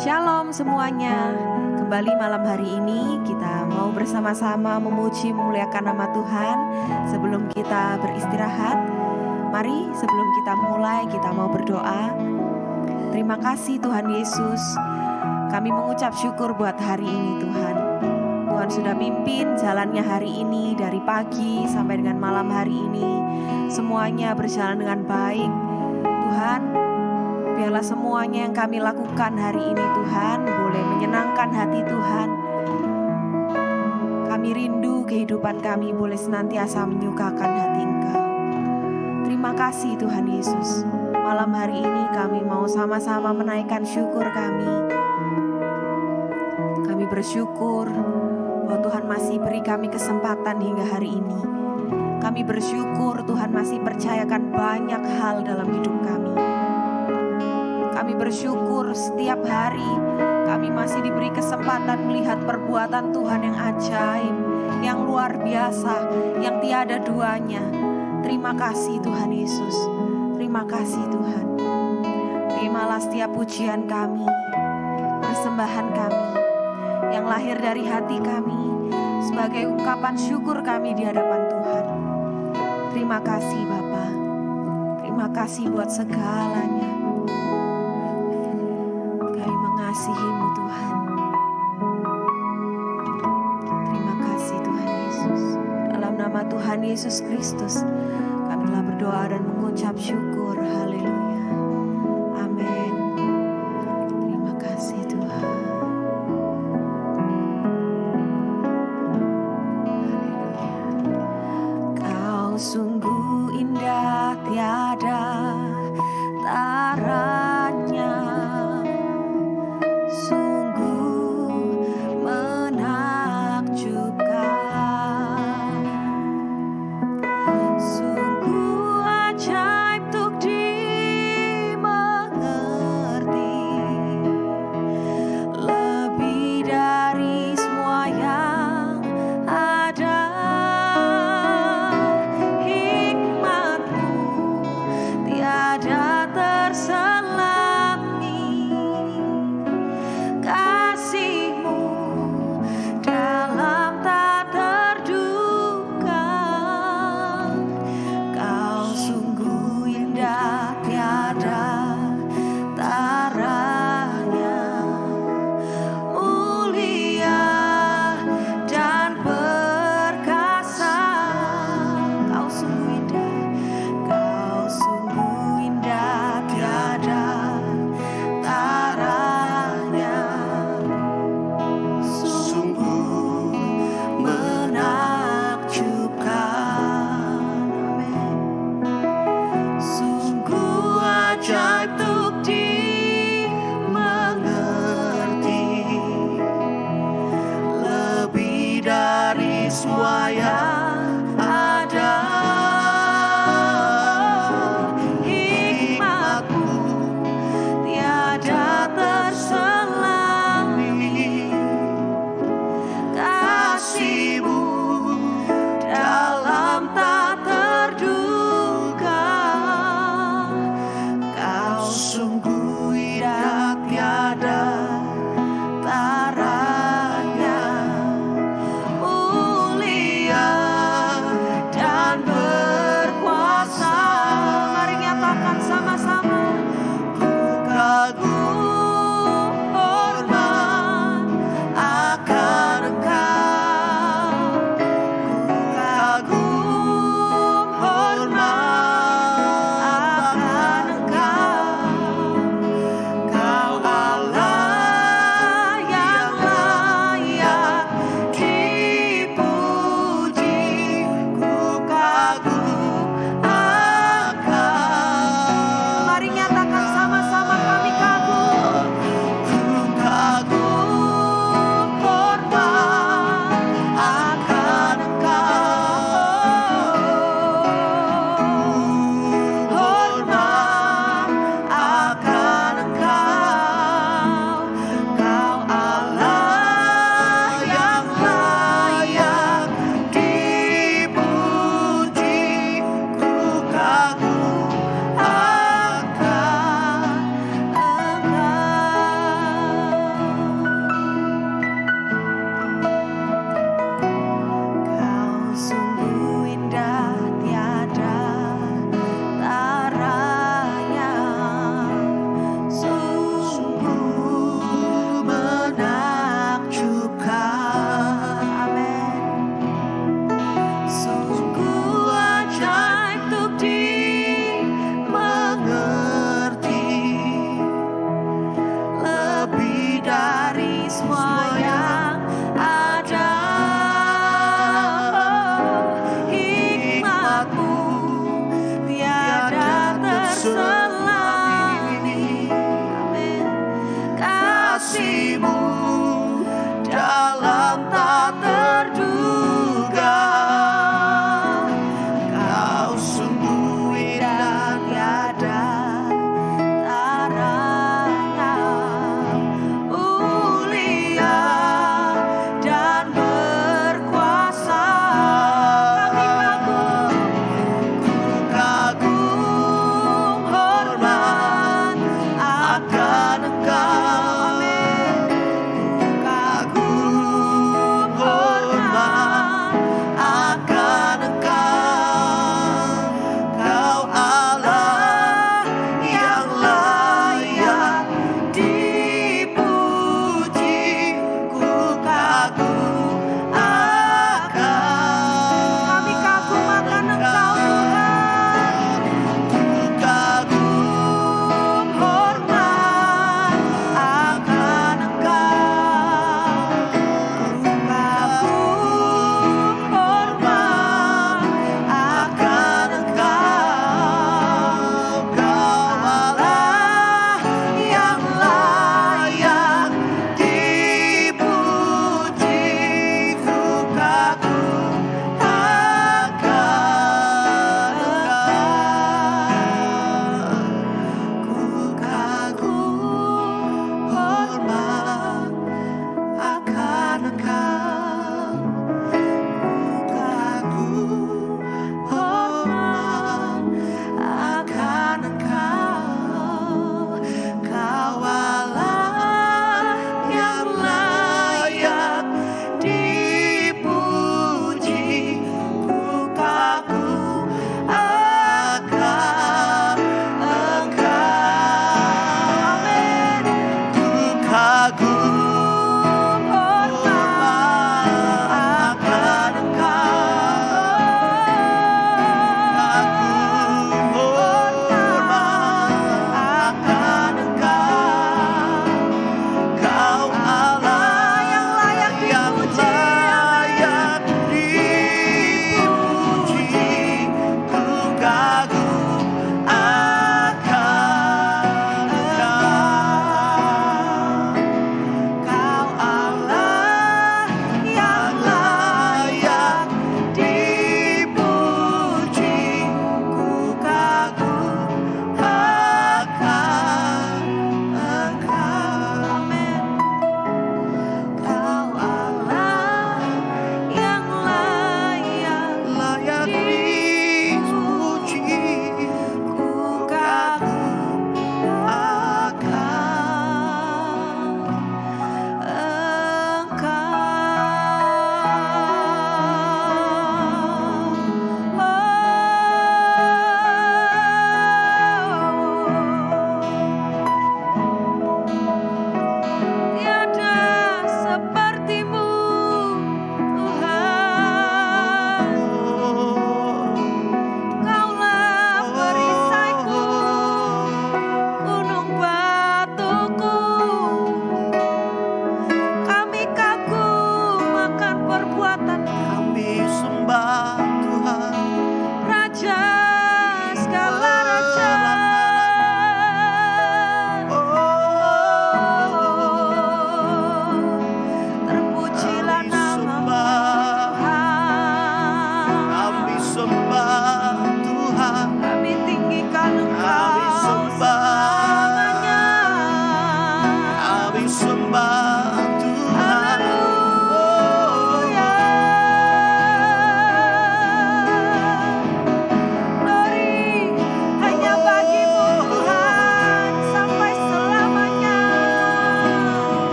Shalom semuanya. Kembali malam hari ini kita mau bersama-sama memuji memuliakan nama Tuhan. Sebelum kita beristirahat, mari sebelum kita mulai kita mau berdoa. Terima kasih Tuhan Yesus. Kami mengucap syukur buat hari ini Tuhan. Tuhan sudah pimpin jalannya hari ini dari pagi sampai dengan malam hari ini. Semuanya berjalan dengan baik. Tuhan, biarlah semuanya yang kami lakukan hari ini Tuhan boleh menyenangkan hati Tuhan. Kami rindu kehidupan kami boleh senantiasa menyukakan hati Engkau. Terima kasih Tuhan Yesus. Malam hari ini kami mau sama-sama menaikkan syukur kami. Kami bersyukur bahwa Tuhan masih beri kami kesempatan hingga hari ini. Kami bersyukur Tuhan masih percayakan banyak hal dalam hidup kami. Kami bersyukur setiap hari kami masih diberi kesempatan melihat perbuatan Tuhan yang ajaib, yang luar biasa, yang tiada duanya. Terima kasih Tuhan Yesus. Terima kasih Tuhan. Terimalah setiap pujian kami, persembahan kami, yang lahir dari hati kami, sebagai ungkapan syukur kami di hadapan Tuhan. Terima kasih Bapa. Terima kasih buat segalanya. Mengasihi-Mu Tuhan. Terima kasih Tuhan Yesus. Dalam nama Tuhan Yesus Kristus, kami telah berdoa dan mengucap syukur. Haleluya. Amin. Terima kasih Tuhan. Haleluya. Kau sungguh indah tiada taranya. Sungguh ajaib Tuhan.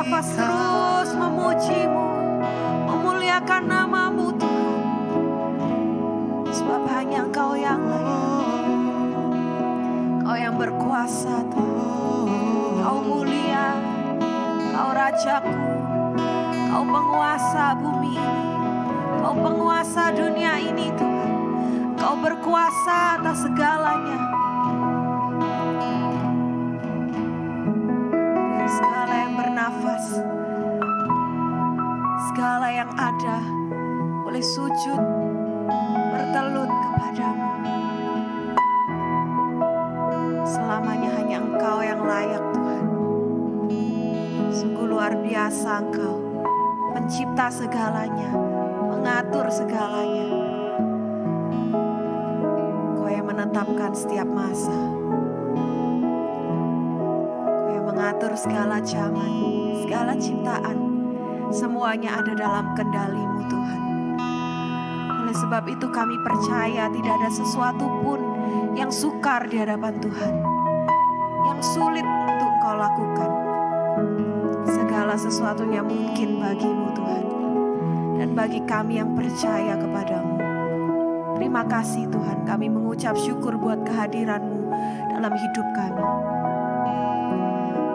bernafas terus memuji-Mu, memuliakan nama-Mu Tuhan. Sebab hanya Engkau yang layak, Engkau yang berkuasa Tuhan. Engkau mulia, Engkau Rajaku, Engkau penguasa bumi ini, Engkau penguasa dunia ini Tuhan. Engkau berkuasa atas segalanya. Segala yang bernafas, segala yang ada boleh sujud, bertelut kepadamu. Selamanya hanya Engkau yang layak Tuhan. Sungguh luar biasa Engkau, pencipta segalanya, mengatur segalanya. Engkau yang menetapkan setiap masa, Engkau yang mengatur segala zaman, segala ciptaan. Semuanya ada dalam kendali-Mu Tuhan. Oleh sebab itu kami percaya tidak ada sesuatu pun yang sukar di hadapan Tuhan, yang sulit untuk Engkau lakukan. Segala sesuatunya mungkin bagi-Mu Tuhan, dan bagi kami yang percaya kepadamu. Terima kasih Tuhan, kami mengucap syukur buat kehadiran-Mu dalam hidup kami.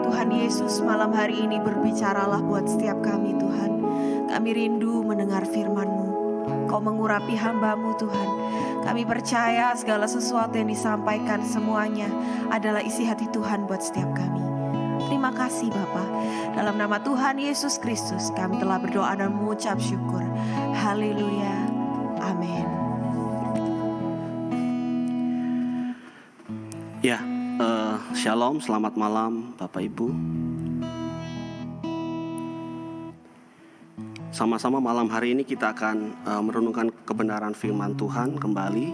Tuhan Yesus, malam hari ini berbicaralah buat setiap kami Tuhan. Kami rindu mendengar firman-Mu. Kau mengurapi hamba-Mu Tuhan. Kami percaya segala sesuatu yang disampaikan semuanya adalah isi hati Tuhan buat setiap kami. Terima kasih Bapa. Dalam nama Tuhan Yesus Kristus kami telah berdoa dan mengucap syukur. Haleluya. Amin. Ya, shalom, selamat malam Bapak Ibu. Sama-sama malam hari ini kita akan merenungkan kebenaran firman Tuhan kembali,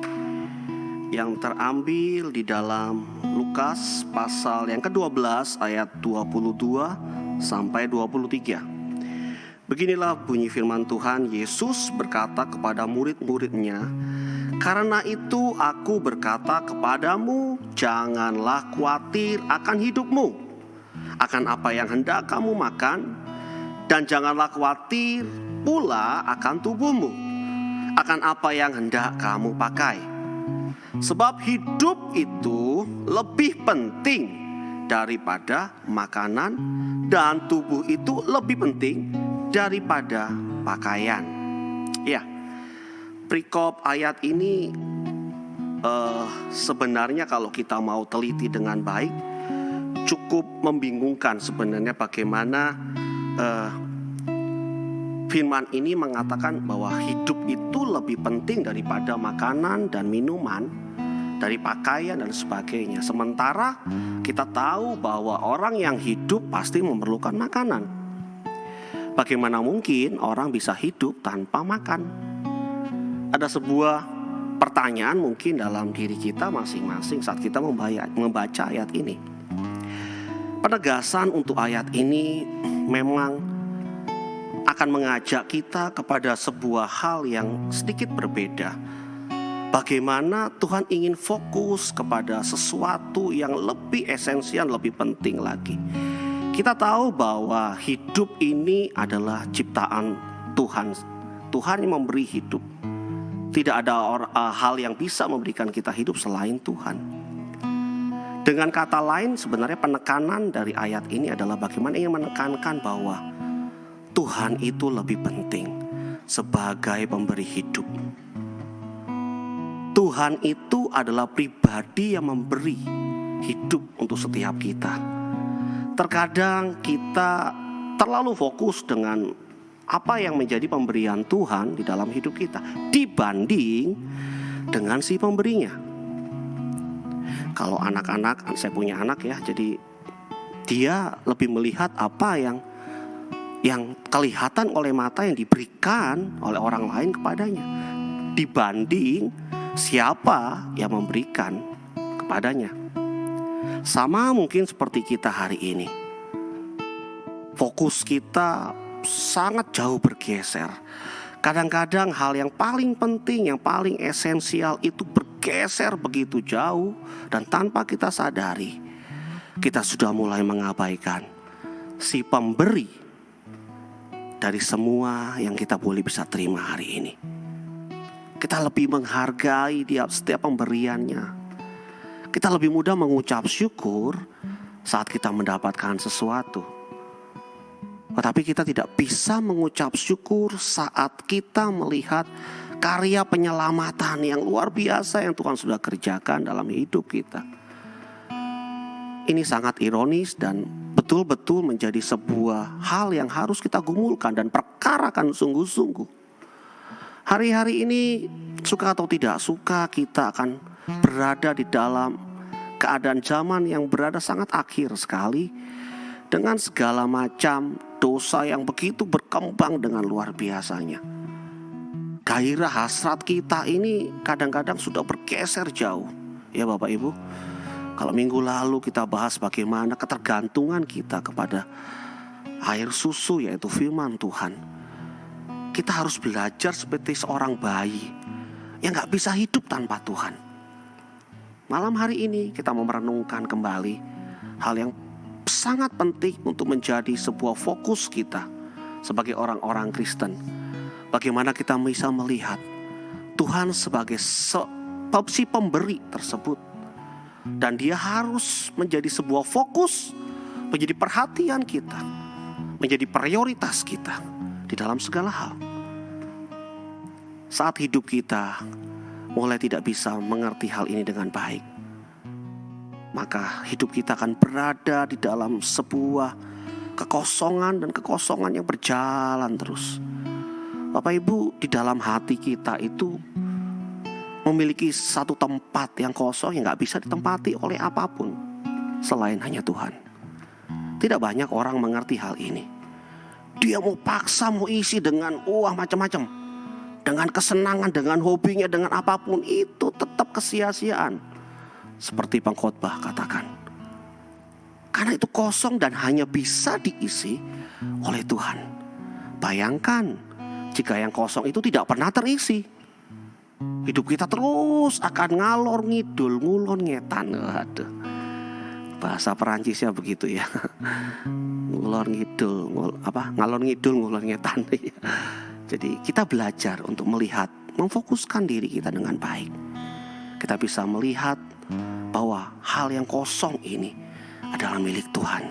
yang terambil di dalam Lukas pasal yang ke-12 ayat 22 sampai 23. Beginilah bunyi firman Tuhan. Yesus berkata kepada murid-muridnya, "Karena itu aku berkata kepadamu, janganlah khawatir akan hidupmu, akan apa yang hendak kamu makan, dan janganlah khawatir pula akan tubuhmu, akan apa yang hendak kamu pakai. Sebab hidup itu lebih penting daripada makanan, dan tubuh itu lebih penting daripada pakaian." Ya, perikop ayat ini sebenarnya kalau kita mau teliti dengan baik cukup membingungkan sebenarnya bagaimana firman ini mengatakan bahwa hidup itu lebih penting daripada makanan dan minuman, dari pakaian dan sebagainya. Sementara kita tahu bahwa orang yang hidup pasti memerlukan makanan. Bagaimana mungkin orang bisa hidup tanpa makan? Ada sebuah pertanyaan mungkin dalam diri kita masing-masing saat kita membaca ayat ini. Penegasan untuk ayat ini memang akan mengajak kita kepada sebuah hal yang sedikit berbeda. Bagaimana Tuhan ingin fokus kepada sesuatu yang lebih esensial, lebih penting lagi. Kita tahu bahwa hidup ini adalah ciptaan Tuhan. Tuhan yang memberi hidup. Tidak ada hal yang bisa memberikan kita hidup selain Tuhan. Dengan kata lain, sebenarnya penekanan dari ayat ini adalah bagaimana ingin menekankan bahwa Tuhan itu lebih penting sebagai pemberi hidup. Tuhan itu adalah pribadi yang memberi hidup untuk setiap kita. Terkadang kita terlalu fokus dengan apa yang menjadi pemberian Tuhan di dalam hidup kita dibanding dengan si pemberinya. Kalau anak-anak, saya punya anak ya, jadi dia lebih melihat apa yang kelihatan oleh mata yang diberikan oleh orang lain kepadanya dibanding siapa yang memberikan kepadanya. Sama mungkin seperti kita hari ini. Fokus kita sangat jauh bergeser. Kadang-kadang hal yang paling penting, yang paling esensial itu bergeser begitu jauh, dan tanpa kita sadari kita sudah mulai mengabaikan si pemberi dari semua yang kita boleh bisa terima hari ini. Kita lebih menghargai dia setiap pemberiannya. Kita lebih mudah mengucap syukur saat kita mendapatkan sesuatu. Tetapi kita tidak bisa mengucap syukur saat kita melihat karya penyelamatan yang luar biasa yang Tuhan sudah kerjakan dalam hidup kita. Ini sangat ironis dan betul-betul menjadi sebuah hal yang harus kita gumulkan dan perkarakan sungguh-sungguh. Hari-hari ini, suka atau tidak suka, kita akan berada di dalam keadaan zaman yang berada sangat akhir sekali, dengan segala macam dosa yang begitu berkembang dengan luar biasanya. Gairah hasrat kita ini kadang-kadang sudah bergeser jauh. Ya Bapak Ibu, kalau minggu lalu kita bahas bagaimana ketergantungan kita kepada air susu, yaitu firman Tuhan. Kita harus belajar seperti seorang bayi yang gak bisa hidup tanpa Tuhan. Malam hari ini kita mau merenungkan kembali hal yang sangat penting untuk menjadi sebuah fokus kita sebagai orang-orang Kristen. Bagaimana kita bisa melihat Tuhan sebagai si pemberi tersebut. Dan dia harus menjadi sebuah fokus, menjadi perhatian kita, menjadi prioritas kita di dalam segala hal. Saat hidup kita mulai tidak bisa mengerti hal ini dengan baik, maka hidup kita akan berada di dalam sebuah kekosongan dan kekosongan yang berjalan terus. Bapak Ibu, di dalam hati kita itu memiliki satu tempat yang kosong yang gak bisa ditempati oleh apapun selain hanya Tuhan. Tidak banyak orang mengerti hal ini. Dia mau paksa, mau isi dengan macam-macam, dengan kesenangan, dengan hobinya, dengan apapun, itu tetap kesia-siaan. Seperti pengkhotbah katakan, karena itu kosong dan hanya bisa diisi oleh Tuhan. Bayangkan jika yang kosong itu tidak pernah terisi. Hidup kita terus akan ngalor ngidul, ngulon ngetan. Aduh, bahasa Perancisnya begitu ya. Ngalor ngidul, ngalor ngidul, ngulon ngetan. Jadi kita belajar untuk melihat, memfokuskan diri kita dengan baik. Kita bisa melihat bahwa hal yang kosong ini adalah milik Tuhan.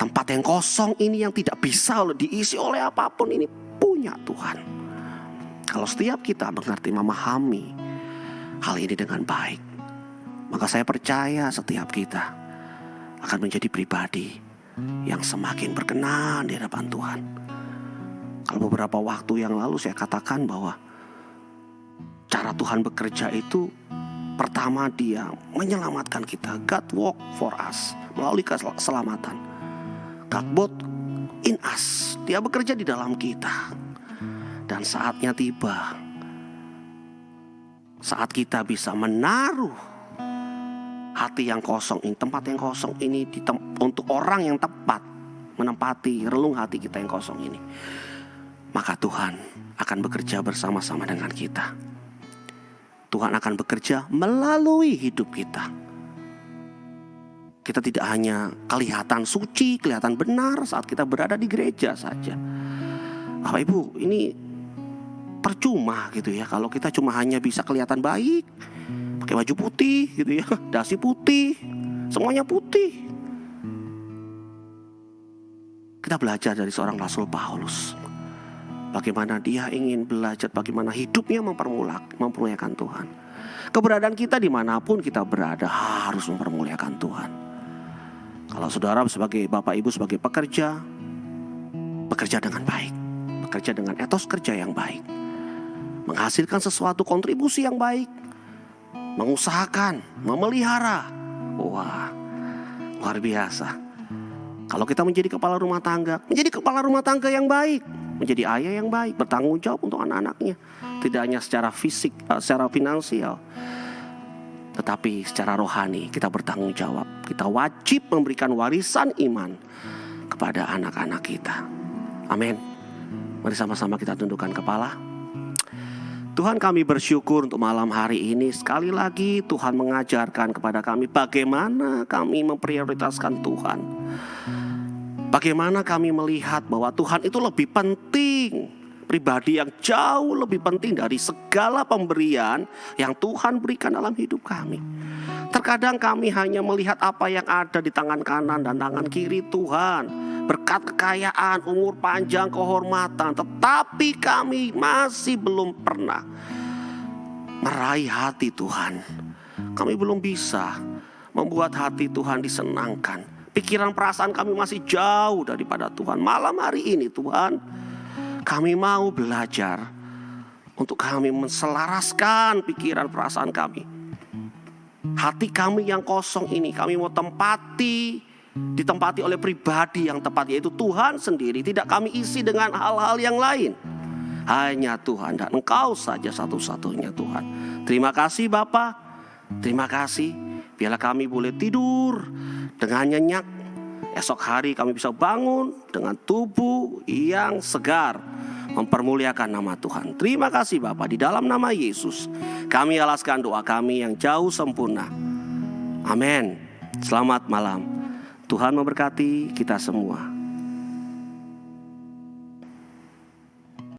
Tempat yang kosong ini yang tidak bisa diisi oleh apapun ini punya Tuhan. Kalau setiap kita mengerti, memahami hal ini dengan baik, maka saya percaya setiap kita akan menjadi pribadi yang semakin berkenan di hadapan Tuhan. Kalau beberapa waktu yang lalu saya katakan bahwa cara Tuhan bekerja itu, pertama dia menyelamatkan kita. God work for us, melalui keselamatan. God work in us, dia bekerja di dalam kita. Dan saatnya tiba, saat kita bisa menaruh hati yang kosong ini, tempat yang kosong ini untuk orang yang tepat menempati relung hati kita yang kosong ini, maka Tuhan akan bekerja bersama-sama dengan kita. Tuhan akan bekerja melalui hidup kita. Kita tidak hanya kelihatan suci, kelihatan benar saat kita berada di gereja saja. Bapak Ibu, ini percuma gitu ya kalau kita cuma hanya bisa kelihatan baik, pakai baju putih gitu ya, dasi putih, semuanya putih. Kita belajar dari seorang Rasul Paulus, bagaimana dia ingin belajar bagaimana hidupnya mempermuliakan Tuhan. Keberadaan kita dimanapun kita berada harus mempermuliakan Tuhan. Kalau saudara sebagai Bapak Ibu, sebagai pekerja, bekerja dengan baik, bekerja dengan etos kerja yang baik, menghasilkan sesuatu kontribusi yang baik, mengusahakan, memelihara. Wah, luar biasa. Kalau kita menjadi kepala rumah tangga, menjadi kepala rumah tangga yang baik, menjadi ayah yang baik, bertanggung jawab untuk anak-anaknya. Tidak hanya secara fisik, secara finansial, tetapi secara rohani kita bertanggung jawab. Kita wajib memberikan warisan iman kepada anak-anak kita. Amin. Mari sama-sama kita tundukkan kepala. Tuhan, kami bersyukur untuk malam hari ini. Sekali lagi Tuhan mengajarkan kepada kami bagaimana kami memprioritaskan Tuhan. Bagaimana kami melihat bahwa Tuhan itu lebih penting, pribadi yang jauh lebih penting dari segala pemberian yang Tuhan berikan dalam hidup kami. Terkadang kami hanya melihat apa yang ada di tangan kanan dan tangan kiri Tuhan, berkat kekayaan, umur panjang, kehormatan. Tetapi kami masih belum pernah meraih hati Tuhan. Kami belum bisa membuat hati Tuhan disenangkan. Pikiran perasaan kami masih jauh daripada Tuhan. Malam hari ini Tuhan, kami mau belajar untuk kami menselaraskan pikiran perasaan kami. Hati kami yang kosong ini kami mau ditempati oleh pribadi yang tepat, yaitu Tuhan sendiri. Tidak kami isi dengan hal-hal yang lain. Hanya Tuhan dan Engkau saja satu-satunya Tuhan. Terima kasih Bapa. Terima kasih. Biarlah kami boleh tidur dengan nyenyak. Esok hari kami bisa bangun dengan tubuh yang segar, mempermuliakan nama Tuhan. Terima kasih Bapa, di dalam nama Yesus kami alaskan doa kami yang jauh sempurna. Amin. Selamat malam. Tuhan memberkati kita semua.